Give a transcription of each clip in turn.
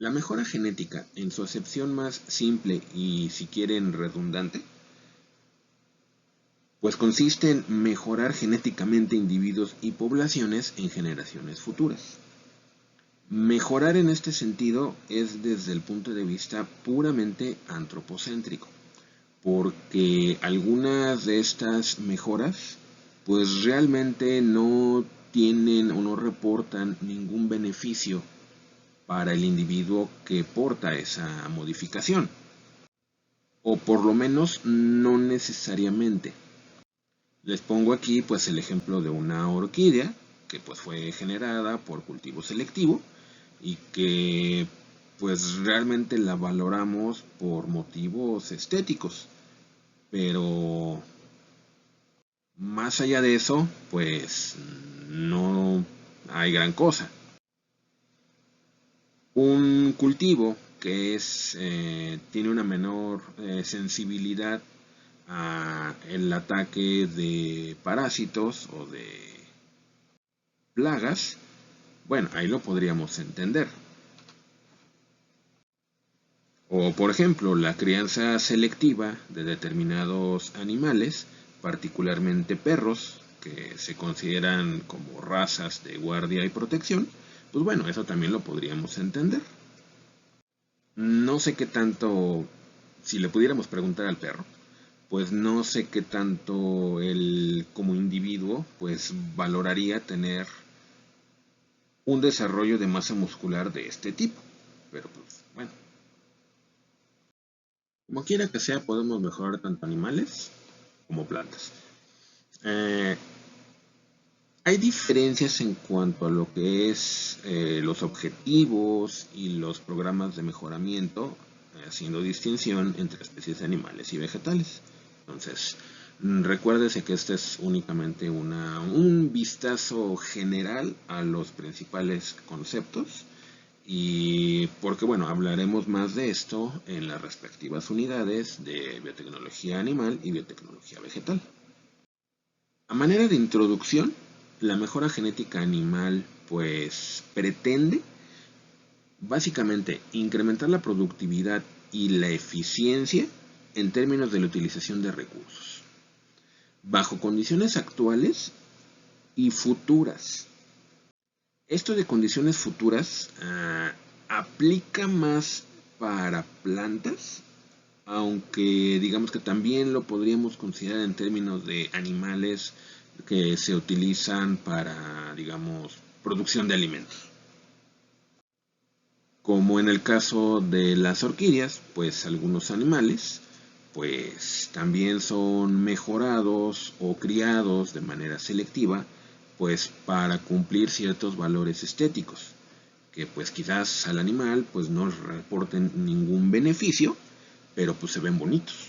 La mejora genética, en su acepción más simple y, si quieren, redundante, pues consiste en mejorar genéticamente individuos y poblaciones en generaciones futuras. Mejorar en este sentido es desde el punto de vista puramente antropocéntrico, porque algunas de estas mejoras pues realmente no tienen o no reportan ningún beneficio para el individuo que porta esa modificación, o por lo menos no necesariamente. Les pongo aquí pues el ejemplo de una orquídea que pues fue generada por cultivo selectivo y que pues realmente la valoramos por motivos estéticos, pero más allá de eso pues no hay gran cosa. Un cultivo que tiene una menor sensibilidad a el ataque de parásitos o de plagas, bueno, ahí lo podríamos entender. O por ejemplo, la crianza selectiva de determinados animales, particularmente perros, que se consideran como razas de guardia y protección, pues bueno, eso también lo podríamos entender. No sé qué tanto, si le pudiéramos preguntar al perro, pues no sé qué tanto él como individuo pues valoraría tener un desarrollo de masa muscular de este tipo. Pero pues bueno, como quiera que sea, podemos mejorar tanto animales como plantas. Eh, Hay diferencias en cuanto a lo que es los objetivos y los programas de mejoramiento, haciendo distinción entre especies animales y vegetales. Entonces, recuérdese que este es únicamente un vistazo general a los principales conceptos y porque, bueno, hablaremos más de esto en las respectivas unidades de biotecnología animal y biotecnología vegetal. A manera de introducción, la mejora genética animal pues pretende básicamente incrementar la productividad y la eficiencia en términos de la utilización de recursos, bajo condiciones actuales y futuras. Esto de condiciones futuras aplica más para plantas, aunque digamos que también lo podríamos considerar en términos de animales que se utilizan para, digamos, producción de alimentos. Como en el caso de las orquídeas, pues algunos animales pues también son mejorados o criados de manera selectiva pues para cumplir ciertos valores estéticos que pues quizás al animal pues no reporten ningún beneficio, pero pues se ven bonitos.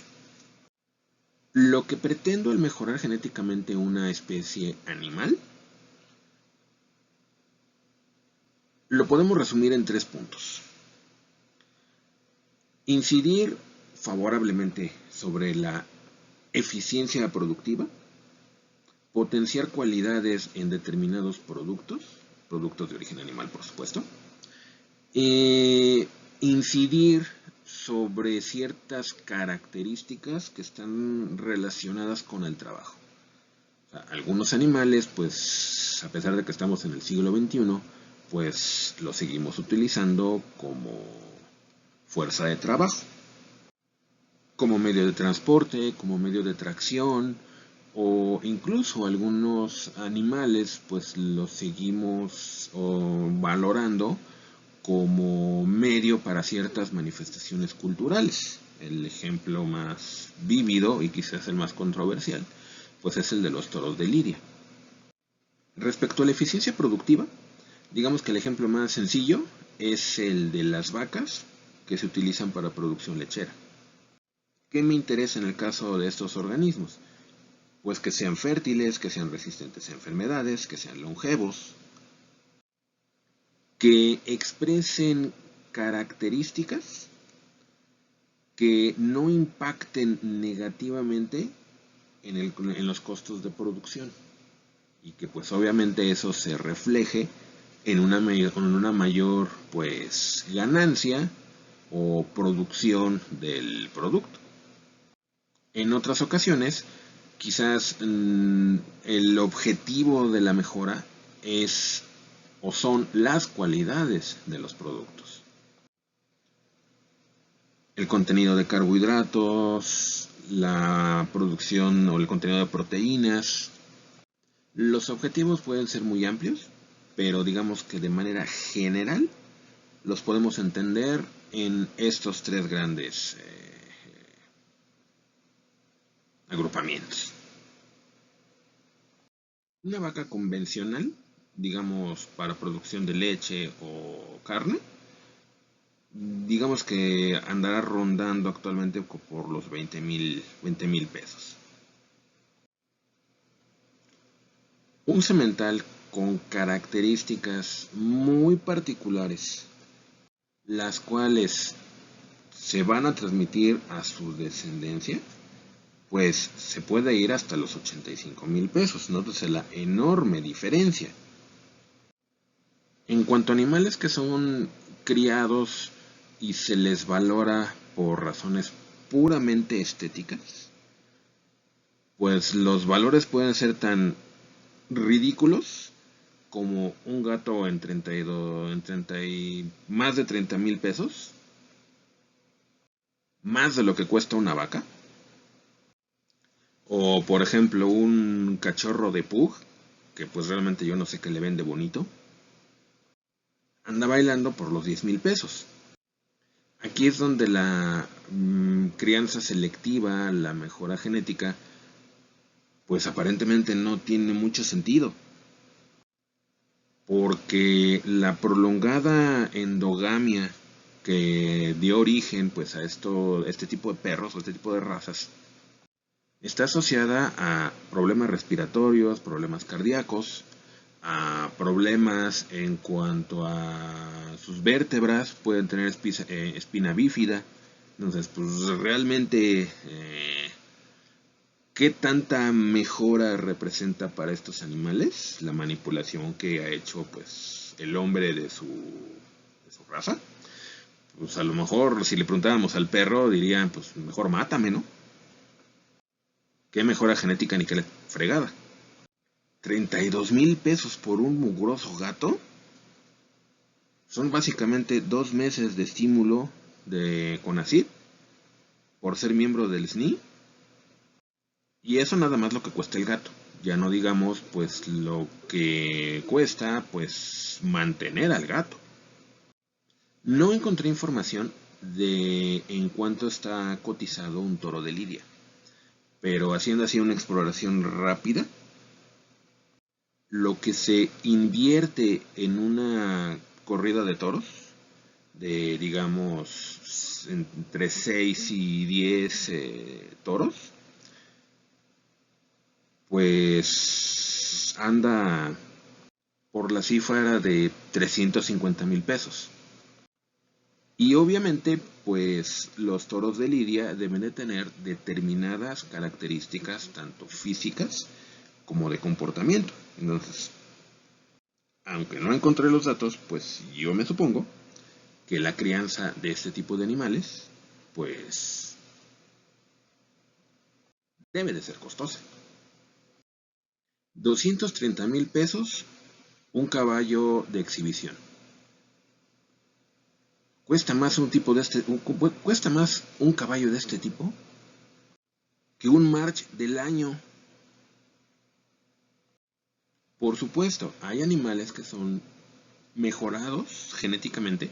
Lo que pretendo al mejorar genéticamente una especie animal lo podemos resumir en 3 puntos. Incidir favorablemente sobre la eficiencia productiva, potenciar cualidades en determinados productos de origen animal por supuesto, incidir sobre ciertas características que están relacionadas con el trabajo. O sea, algunos animales, pues a pesar de que estamos en el siglo XXI, pues los seguimos utilizando como fuerza de trabajo, como medio de transporte, como medio de tracción, o incluso algunos animales pues los seguimos valorando como medio para ciertas manifestaciones culturales. El ejemplo más vívido y quizás el más controversial pues es el de los toros de Lidia. Respecto a la eficiencia productiva, digamos que el ejemplo más sencillo es el de las vacas que se utilizan para producción lechera. ¿Qué me interesa en el caso de estos organismos? Pues que sean fértiles, que sean resistentes a enfermedades, que sean longevos, que expresen características que no impacten negativamente en los costos de producción y que pues obviamente eso se refleje en una mayor pues ganancia o producción del producto. En otras ocasiones, quizás el objetivo de la mejora es o son las cualidades de los productos. El contenido de carbohidratos, la producción o el contenido de proteínas. Los objetivos pueden ser muy amplios, pero digamos que de manera general los podemos entender en estos tres grandes agrupamientos. Una vaca convencional, digamos para producción de leche o carne, digamos que andará rondando actualmente por los 20,000 pesos. Un semental con características muy particulares, las cuales se van a transmitir a su descendencia, pues se puede ir hasta los 85,000 pesos. Nótese la enorme diferencia. En cuanto a animales que son criados y se les valora por razones puramente estéticas, pues los valores pueden ser tan ridículos como un gato en 32, más de 30,000 pesos, más de lo que cuesta una vaca, o por ejemplo un cachorro de pug, que pues realmente yo no sé qué le vende bonito, anda bailando por los 10,000 pesos. Aquí es donde la crianza selectiva, la mejora genética, pues aparentemente no tiene mucho sentido, porque la prolongada endogamia que dio origen pues a este tipo de perros o este tipo de razas está asociada a problemas respiratorios, problemas cardíacos, a problemas en cuanto a sus vértebras, pueden tener espina bífida. Entonces, pues realmente, ¿qué tanta mejora representa para estos animales la manipulación que ha hecho pues el hombre de su raza? Pues a lo mejor si le preguntábamos al perro dirían, pues mejor mátame, ¿no? ¿Qué mejora genética ni qué fregada? 32,000 pesos por un mugroso gato son básicamente 2 meses de estímulo de CONACYT por ser miembro del SNI, y eso nada más lo que cuesta el gato. Ya no digamos pues lo que cuesta pues mantener al gato. No encontré información de en cuánto está cotizado un toro de lidia, pero haciendo así una exploración rápida, lo que se invierte en una corrida de toros, de digamos entre 6 y 10 toros, pues anda por la cifra de 350,000 pesos. Y obviamente, pues los toros de lidia deben de tener determinadas características, tanto físicas como de comportamiento. Entonces, aunque no encontré los datos, pues yo me supongo que la crianza de este tipo de animales, pues debe de ser costosa. 230,000 pesos un caballo de exhibición. Cuesta más un caballo de este tipo que un March del año. Por supuesto, hay animales que son mejorados genéticamente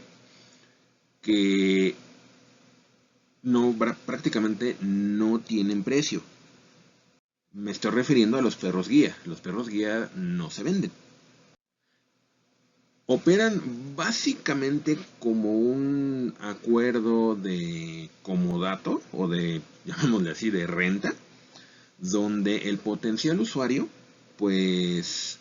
que prácticamente no tienen precio. Me estoy refiriendo a los perros guía. Los perros guía no se venden. Operan básicamente como un acuerdo de comodato o de, llamémosle así, de renta, donde el potencial usuario pues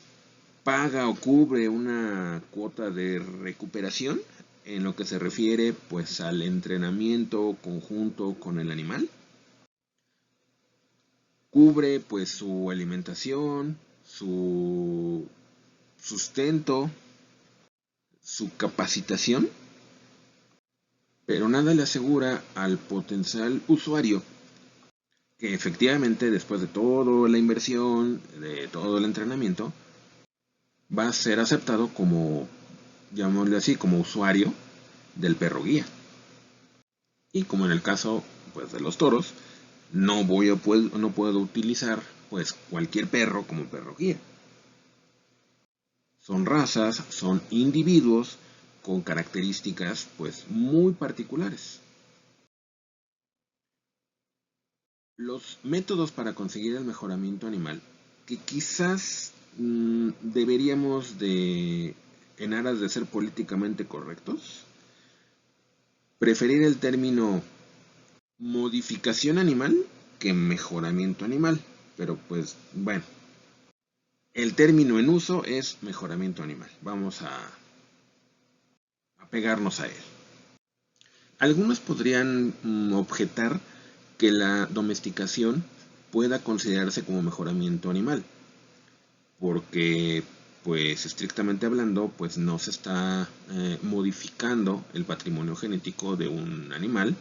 paga o cubre una cuota de recuperación en lo que se refiere pues al entrenamiento conjunto con el animal. Cubre pues su alimentación, su sustento, su capacitación, pero nada le asegura al potencial usuario que efectivamente después de toda la inversión, de todo el entrenamiento, va a ser aceptado como, llamémosle así, como usuario del perro guía. Y como en el caso pues de los toros, no puedo utilizar pues cualquier perro como perro guía. Son razas, son individuos con características pues muy particulares. Los métodos para conseguir el mejoramiento animal, que quizás deberíamos de, en aras de ser políticamente correctos, preferir el término modificación animal que mejoramiento animal. Pero pues bueno, el término en uso es mejoramiento animal. Vamos a pegarnos a él. Algunos podrían objetar que la domesticación pueda considerarse como mejoramiento animal, porque pues estrictamente hablando pues no se está modificando el patrimonio genético de un animal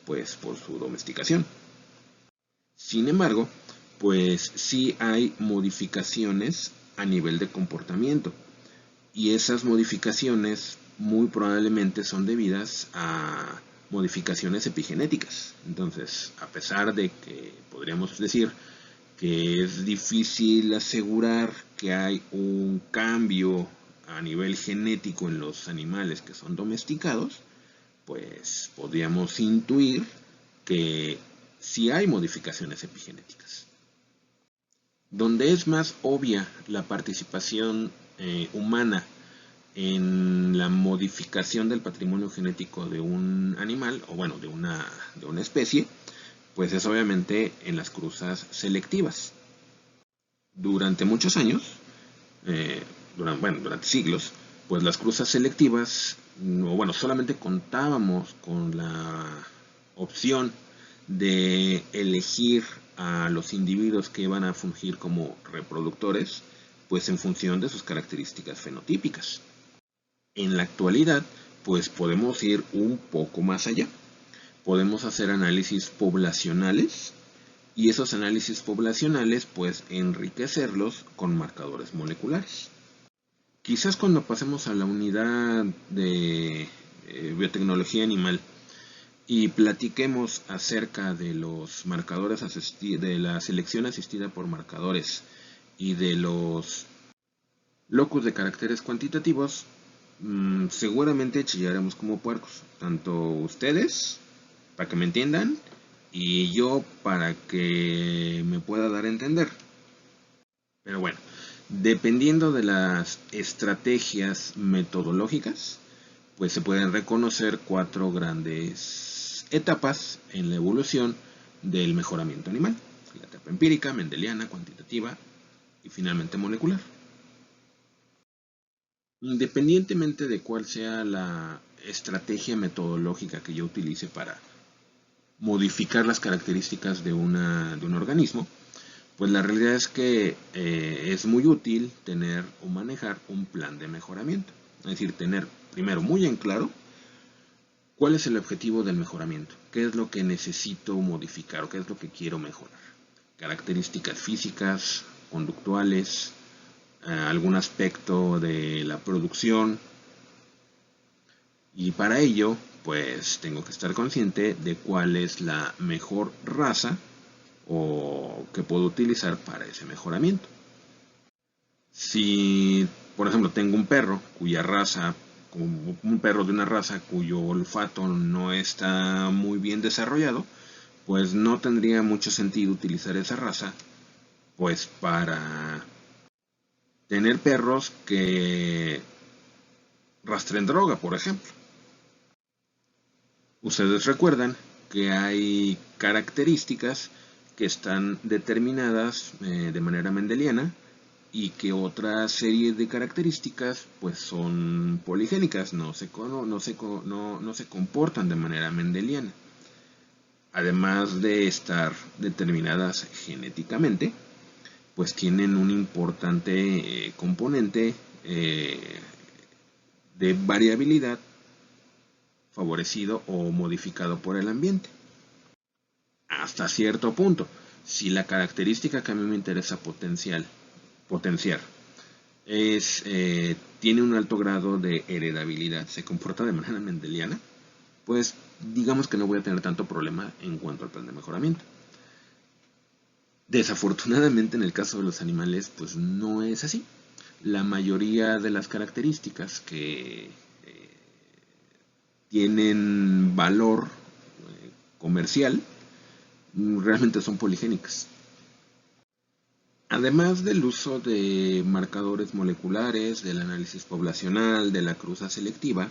pues por su domesticación. Sin embargo, pues sí hay modificaciones a nivel de comportamiento, y esas modificaciones muy probablemente son debidas a modificaciones epigenéticas. Entonces, a pesar de que podríamos decir que es difícil asegurar que hay un cambio a nivel genético en los animales que son domesticados, pues podríamos intuir que sí hay modificaciones epigenéticas. Donde es más obvia la participación humana en la modificación del patrimonio genético de un animal, o bueno, de una especie, pues es obviamente en las cruzas selectivas. Durante muchos años, durante siglos, pues las cruzas selectivas, o bueno, solamente contábamos con la opción de elegir a los individuos que iban a fungir como reproductores, pues en función de sus características fenotípicas. En la actualidad, pues podemos ir un poco más allá. Podemos hacer análisis poblacionales, y esos análisis poblacionales pues enriquecerlos con marcadores moleculares. Quizás cuando pasemos a la unidad de biotecnología animal y platiquemos acerca de los marcadores de la selección asistida por marcadores y de los locus de caracteres cuantitativos, seguramente chillaremos como puercos, tanto ustedes, para que me entiendan, y yo para que me pueda dar a entender. Pero bueno, dependiendo de las estrategias metodológicas, pues se pueden reconocer 4 grandes etapas en la evolución del mejoramiento animal: la etapa empírica, mendeliana, cuantitativa y finalmente molecular. Independientemente de cuál sea la estrategia metodológica que yo utilice para modificar las características de un organismo, pues la realidad es que es muy útil tener o manejar un plan de mejoramiento. Es decir, tener primero muy en claro cuál es el objetivo del mejoramiento, qué es lo que necesito modificar o qué es lo que quiero mejorar. Características físicas, conductuales, algún aspecto de la producción, y para ello pues tengo que estar consciente de cuál es la mejor raza o que puedo utilizar para ese mejoramiento. Si, por ejemplo, tengo un perro cuya raza, un perro de una raza cuyo olfato no está muy bien desarrollado, pues no tendría mucho sentido utilizar esa raza pues para tener perros que rastren droga, por ejemplo. Ustedes recuerdan que hay características que están determinadas de manera mendeliana, y que otra serie de características pues son poligénicas, no se comportan de manera mendeliana. Además de estar determinadas genéticamente, pues tienen un importante componente de variabilidad favorecido o modificado por el ambiente. Hasta cierto punto, si la característica que a mí me interesa potenciar tiene un alto grado de heredabilidad, se comporta de manera mendeliana, pues digamos que no voy a tener tanto problema en cuanto al plan de mejoramiento. Desafortunadamente en el caso de los animales, pues no es así. La mayoría de las características que tienen valor comercial realmente son poligénicas. Además del uso de marcadores moleculares, del análisis poblacional, de la cruza selectiva,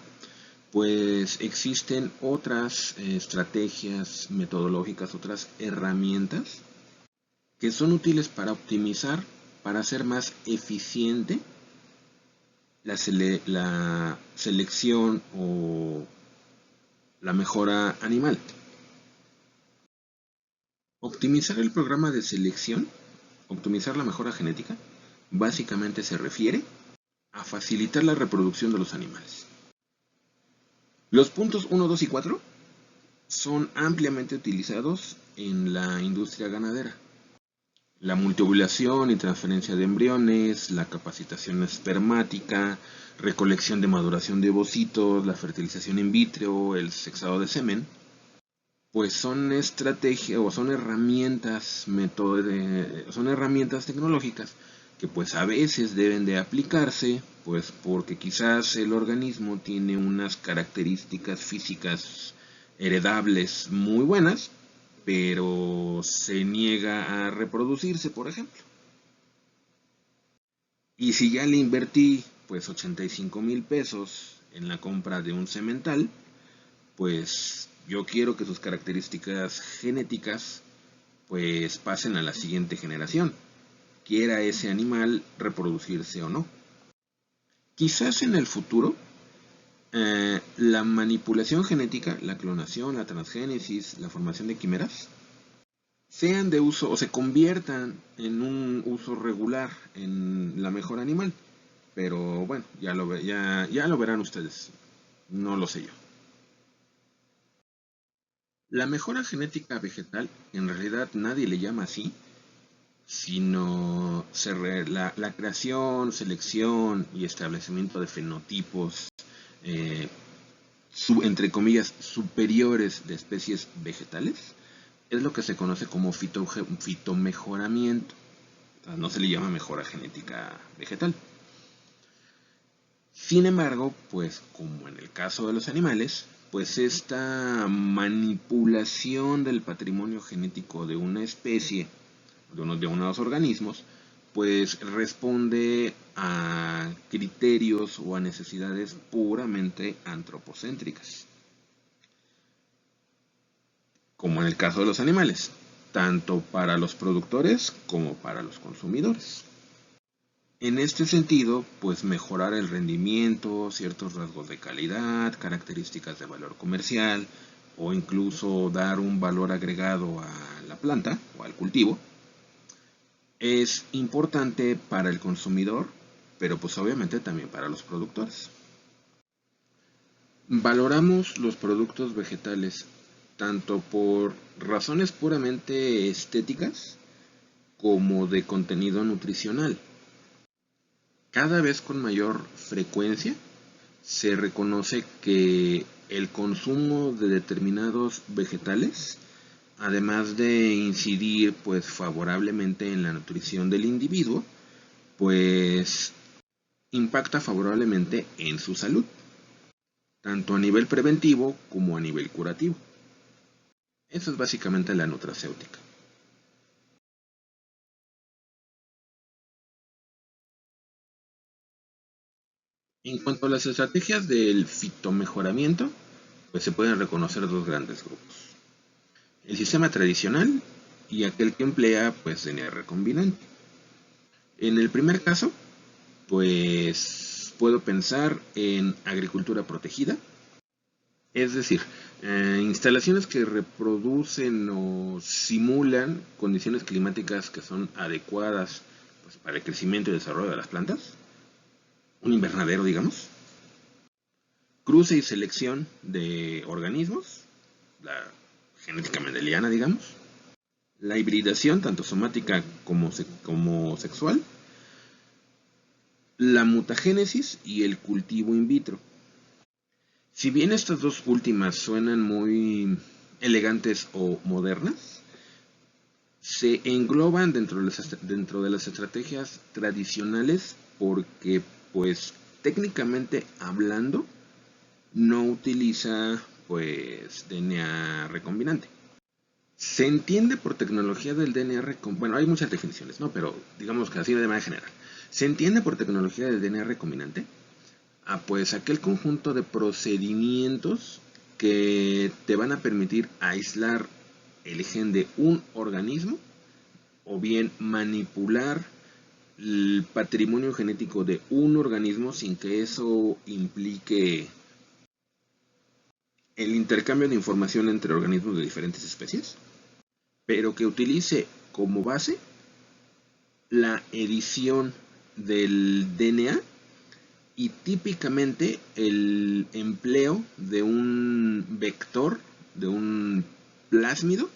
pues existen otras estrategias metodológicas, otras herramientas que son útiles para optimizar, para hacer más eficiente la selección o la mejora animal. Optimizar el programa de selección, optimizar la mejora genética, básicamente se refiere a facilitar la reproducción de los animales. Los puntos 1, 2 y 4 son ampliamente utilizados en la industria ganadera. La multiovulación y transferencia de embriones, la capacitación espermática, recolección de maduración de ovocitos, la fertilización in vitro, el sexado de semen, pues son estrategias o son herramientas, son herramientas tecnológicas que pues a veces deben de aplicarse, pues porque quizás el organismo tiene unas características físicas heredables muy buenas, pero se niega a reproducirse, por ejemplo. Y si ya le invertí pues 85,000 pesos en la compra de un semental, pues yo quiero que sus características genéticas pues pasen a la siguiente generación, quiera ese animal reproducirse o no. Quizás en el futuro la manipulación genética, la clonación, la transgénesis, la formación de quimeras, sean de uso o se conviertan en un uso regular en la mejora animal. Pero bueno, ya lo verán ustedes, no lo sé yo. La mejora genética vegetal, en realidad nadie le llama así, sino la creación, selección y establecimiento de fenotipos, eh, entre comillas, superiores de especies vegetales, es lo que se conoce como fitomejoramiento. No se le llama mejora genética vegetal. Sin embargo, pues como en el caso de los animales, pues esta manipulación del patrimonio genético de una especie, de unos organismos, pues responde a criterios o a necesidades puramente antropocéntricas, como en el caso de los animales, tanto para los productores como para los consumidores. En este sentido, pues mejorar el rendimiento, ciertos rasgos de calidad, características de valor comercial o incluso dar un valor agregado a la planta o al cultivo es importante para el consumidor, pero pues obviamente también para los productores. Valoramos los productos vegetales tanto por razones puramente estéticas como de contenido nutricional. Cada vez con mayor frecuencia se reconoce que el consumo de determinados vegetales, además de incidir pues favorablemente en la nutrición del individuo, pues impacta favorablemente en su salud, tanto a nivel preventivo como a nivel curativo. Eso es básicamente la nutracéutica. En cuanto a las estrategias del fitomejoramiento, pues se pueden reconocer dos grandes grupos. El sistema tradicional y aquel que emplea pues DNA recombinante. En el primer caso, pues puedo pensar en agricultura protegida, es decir, instalaciones que reproducen o simulan condiciones climáticas que son adecuadas pues, para el crecimiento y desarrollo de las plantas, un invernadero digamos. cruce y selección de organismos, la genética mendeliana, digamos, la hibridación, tanto somática como sexual, la mutagénesis y el cultivo in vitro. Si bien estas dos últimas suenan muy elegantes o modernas, se engloban dentro de las estrategias tradicionales porque, pues, técnicamente hablando, no utiliza, pues, DNA recombinante. Se entiende por tecnología del DNA recombinante, bueno, hay muchas definiciones, ¿no? Pero digamos que así de manera general. Se entiende por tecnología del DNA recombinante pues aquel conjunto de procedimientos que te van a permitir aislar el gen de un organismo o bien manipular el patrimonio genético de un organismo sin que eso implique el intercambio de información entre organismos de diferentes especies, pero que utilice como base la edición del DNA y típicamente el empleo de un vector, de un plásmido,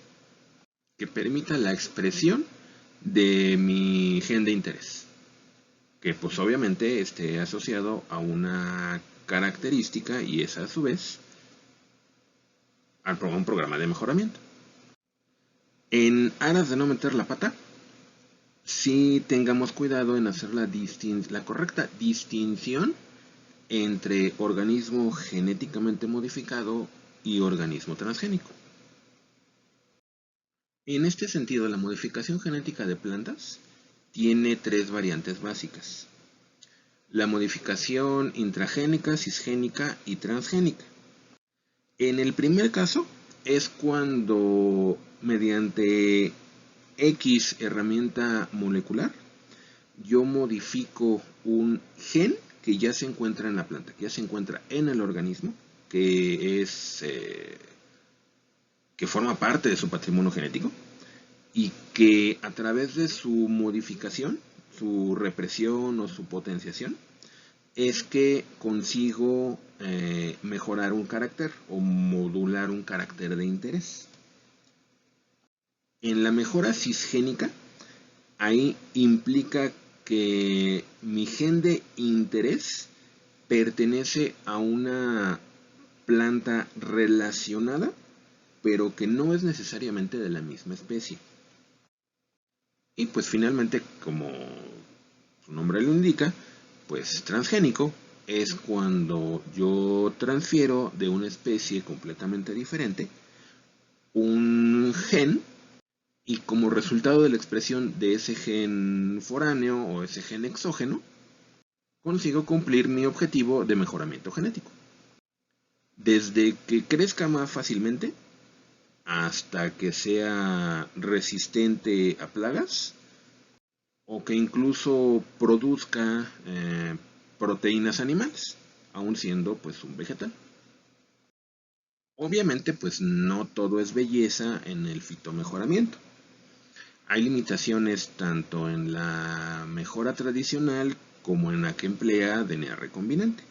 que permita la expresión de mi gen de interés, que pues obviamente esté asociado a una característica y es a su vez a un programa de mejoramiento. En aras de no meter la pata, sí tengamos cuidado en hacer la correcta distinción entre organismo genéticamente modificado y organismo transgénico. En este sentido, la modificación genética de plantas tiene tres variantes básicas: la modificación intragénica, cisgénica y transgénica. En el primer caso es cuando mediante X herramienta molecular yo modifico un gen que ya se encuentra en la planta, que ya se encuentra en el organismo, que forma parte de su patrimonio genético y que a través de su modificación, su represión o su potenciación, es que consigo mejorar un carácter o modular un carácter de interés. En la mejora cisgénica, ahí implica que mi gen de interés pertenece a una planta relacionada, pero que no es necesariamente de la misma especie. Y pues finalmente, como su nombre lo indica, pues transgénico es cuando yo transfiero de una especie completamente diferente un gen y como resultado de la expresión de ese gen foráneo o ese gen exógeno, consigo cumplir mi objetivo de mejoramiento genético. Desde que crezca más fácilmente hasta que sea resistente a plagas o que incluso produzca proteínas animales, aun siendo pues un vegetal. Obviamente pues no todo es belleza en el fitomejoramiento. Hay limitaciones tanto en la mejora tradicional como en la que emplea DNA recombinante.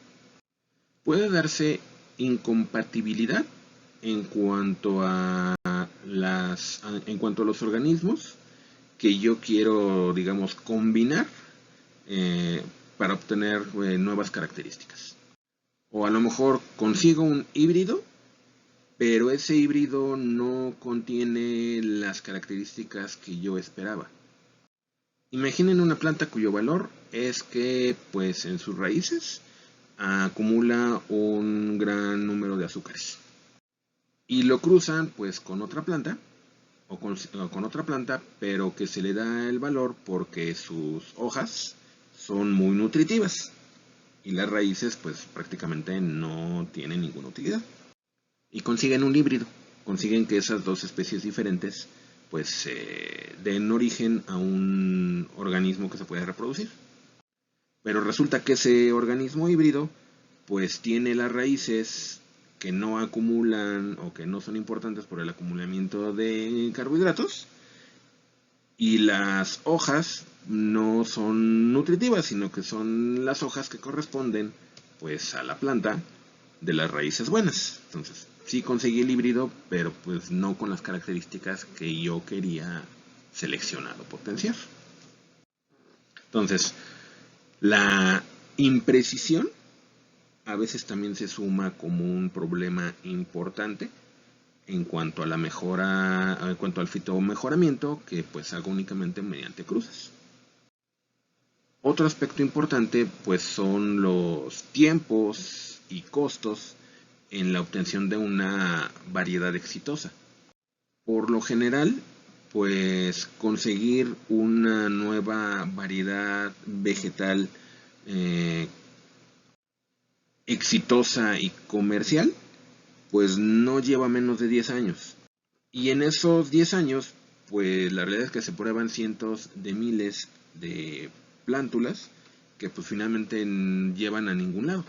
Puede darse incompatibilidad en cuanto a los organismos que yo quiero, digamos, combinar para obtener nuevas características. O a lo mejor consigo un híbrido, pero ese híbrido no contiene las características que yo esperaba. Imaginen una planta cuyo valor es que, pues, en sus raíces acumula un gran número de azúcares. Y lo cruzan, pues, con otra planta, o con otra planta, pero que se le da el valor porque sus hojas son muy nutritivas y las raíces pues prácticamente no tienen ninguna utilidad. Y consiguen un híbrido, consiguen que esas dos especies diferentes pues den origen a un organismo que se puede reproducir. Pero resulta que ese organismo híbrido pues tiene las raíces que no acumulan o que no son importantes por el acumulamiento de carbohidratos y las hojas no son nutritivas, sino que son las hojas que corresponden pues a la planta de las raíces buenas. Entonces, sí conseguí el híbrido, pero pues no con las características que yo quería seleccionar o potenciar. Entonces, la imprecisión a veces también se suma como un problema importante en cuanto a la mejora, en cuanto al fitomejoramiento, que pues hago únicamente mediante cruces. Otro aspecto importante pues son los tiempos y costos en la obtención de una variedad exitosa. Por lo general, pues conseguir una nueva variedad vegetal eh, exitosa y comercial, pues no lleva menos de 10 años. Y en esos 10 años, pues la realidad es que se prueban cientos de miles de plántulas que pues finalmente llevan a ningún lado.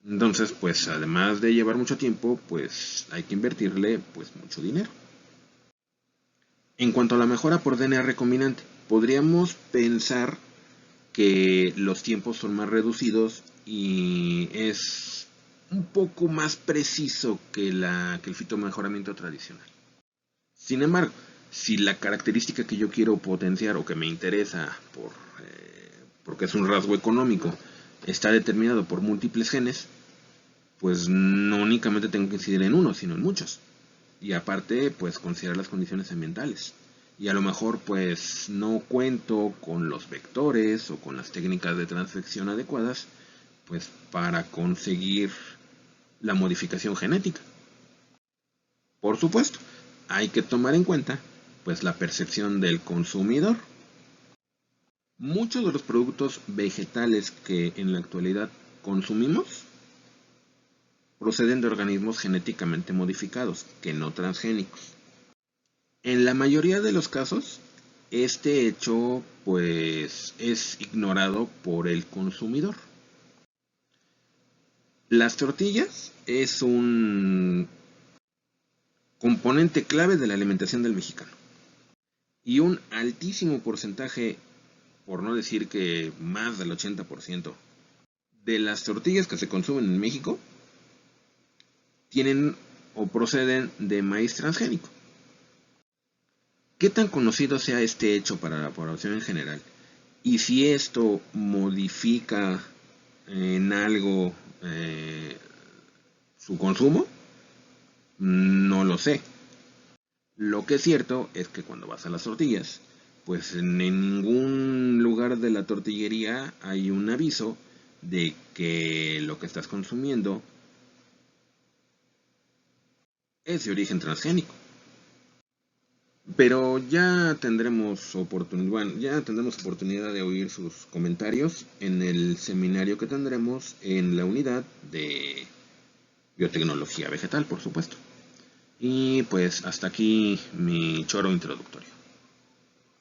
Entonces, pues además de llevar mucho tiempo, pues hay que invertirle pues mucho dinero. En cuanto a la mejora por DNA recombinante, podríamos pensar que los tiempos son más reducidos y es un poco más preciso que el fitomejoramiento tradicional. Sin embargo, si la característica que yo quiero potenciar o que me interesa porque es un rasgo económico está determinado por múltiples genes, pues no únicamente tengo que incidir en uno, sino en muchos. Y aparte, pues considerar las condiciones ambientales. Y a lo mejor pues no cuento con los vectores o con las técnicas de transfección adecuadas, pues para conseguir la modificación genética. Por supuesto, hay que tomar en cuenta pues la percepción del consumidor. Muchos de los productos vegetales que en la actualidad consumimos proceden de organismos genéticamente modificados, que no transgénicos. En la mayoría de los casos, este hecho pues es ignorado por el consumidor. Las tortillas es un componente clave de la alimentación del mexicano. Y un altísimo porcentaje, por no decir que más del 80%, de las tortillas que se consumen en México tienen o proceden de maíz transgénico. ¿Qué tan conocido sea este hecho para la población en general? Y si esto modifica en algo su consumo, no lo sé. Lo que es cierto es que cuando vas a las tortillas, pues en ningún lugar de la tortillería hay un aviso de que lo que estás consumiendo es de origen transgénico. Pero ya tendremos oportunidad de oír sus comentarios en el seminario que tendremos en la unidad de biotecnología vegetal, por supuesto. Y pues hasta aquí mi choro introductorio.